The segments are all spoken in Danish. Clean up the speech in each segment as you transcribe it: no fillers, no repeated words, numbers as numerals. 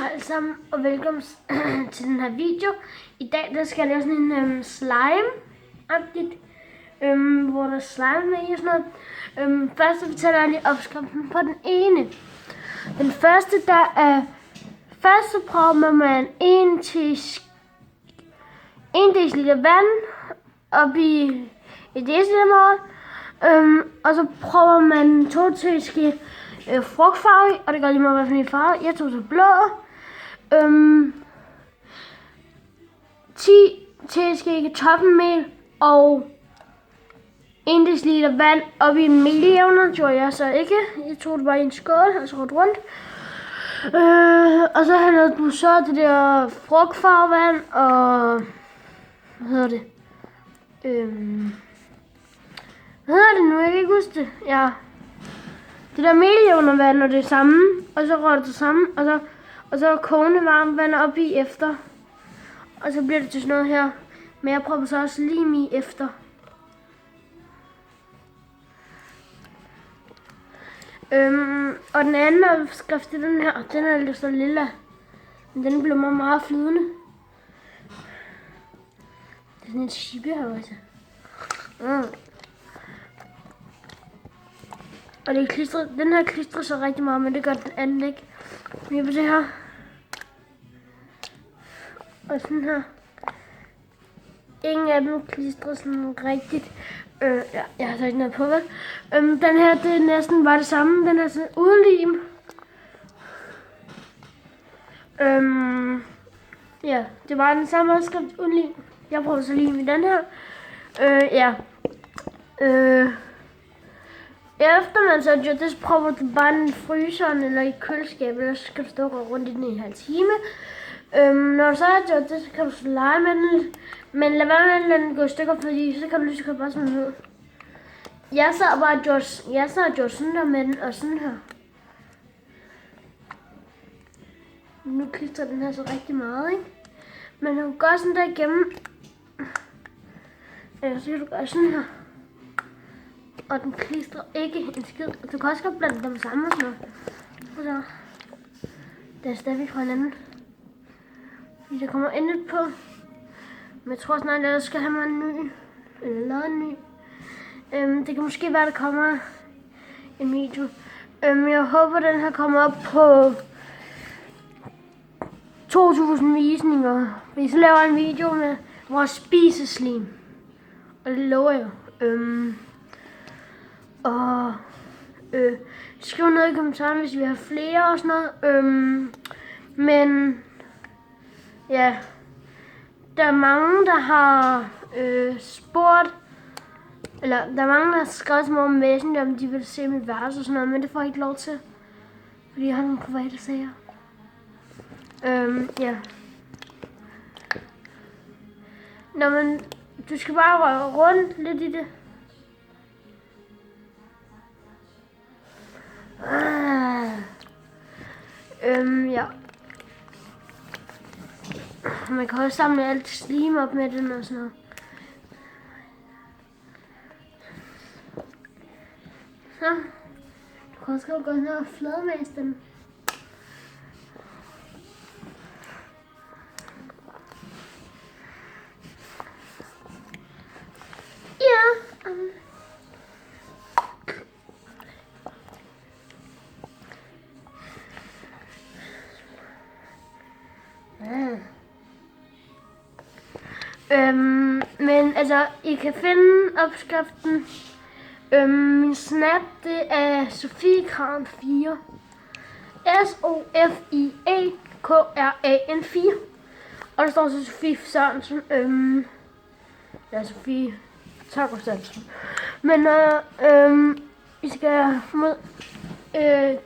Hej alle sammen, og velkommen til den her video. I dag der skal jeg lave sådan en slime-agtigt, hvor der er slime med i og sådan noget. Først så fortæller jeg lige opskriften på den ene. Den første, der er, først så prøver man 1 deciliter vand op i et decilitermål. Og så prøver man 2 teske frugtfarve, og det gør lige meget, hvad for en farve. Jeg tog så blå. 10 teske kartoffelmel og 1 deciliter vand op i en meljævner, gjorde jeg så ikke. Jeg tog det bare i en skål, og så rundt. Og så havde du så det der frugtfarvevand og hvad hedder det? Hvad hedder det nu? Jeg kan ikke huske det. Ja. Det der meljævnervand og det samme, og så rører det sammen, og så kogende varmt vand op i efter. Og så bliver det til sådan noget her. Men jeg prøver så også lim i efter. Og den anden opskrift er den her. Den er lidt så lilla. Men den bliver meget flydende. Det er sådan en chibi her også. Og det er klistret. Den her klistrer så rigtig meget, men det gør den anden ikke. Vi på det her. Og sådan her. Ingen af dem klistrer sådan rigtigt. Ja, jeg har så ikke noget på, vel? Den her, det er næsten bare det samme. Den er sådan uden lim. Ja, det var den samme opskrift uden lim. Jeg prøver så lim i den her. Ja. Efter man så har gjort det, så prøver du bare i fryseren eller i køleskabet, eller så skal du stå rundt i den i en halv time. Når du så har gjort det, så kan du så lege med den, men lad være med at lade den gå i stykker, fordi så kan du lige så godt bare smide den ud. Jeg så har gjort sådan der med den, og sådan her. Nu klistrer den her så rigtig meget, ikke? Men du kan gøre sådan der igennem. Eller så kan du gøre sådan her. Og den klistrer ikke en skid. Du kan også godt blande dem sammen og sådan noget. Så det er stadig fra hinanden. Fordi der kommer endet på. Men jeg tror snart, at jeg skal have mig en ny. Eller lavet en ny. Det kan måske være, at der kommer en video. Jeg håber, den her kommer op på 2000 visninger. Hvis jeg laver en video med vores spiseslim. Og det lover jeg. Og skriv noget i kommentarerne, hvis vi har flere og sådan noget. Men ja, der er mange, der har spurgt, eller der er mange, der har skrevet til mig om Messenger, om de vil se mit værelse og sådan noget, men det får jeg ikke lov til, fordi jeg har nogle private sager. Ja. Nå, men du skal bare røre rundt lidt i det. Ja. Man kan også samle alt slim op med den og sådan noget. Så. Du kan også gå ned og fladmase den. Ja. Men altså, I kan finde opskriften. Min snap, det er Sofie Kran 4. SOFIE KRAN 4. Og der står så Sofie Sørensen. Ja, Sofie Takker Sørensen. Men I skal mod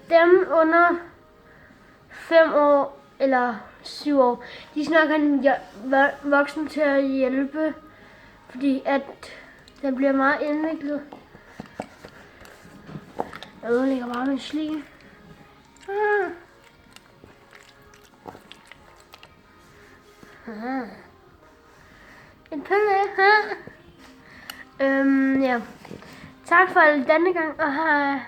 dem under 5 år eller 7 år. De snakker en voksen til at hjælpe, fordi at den bliver meget indviklet. Jeg ødelægger bare min slim. En pille. Ja. Tak for denne gang, og hej.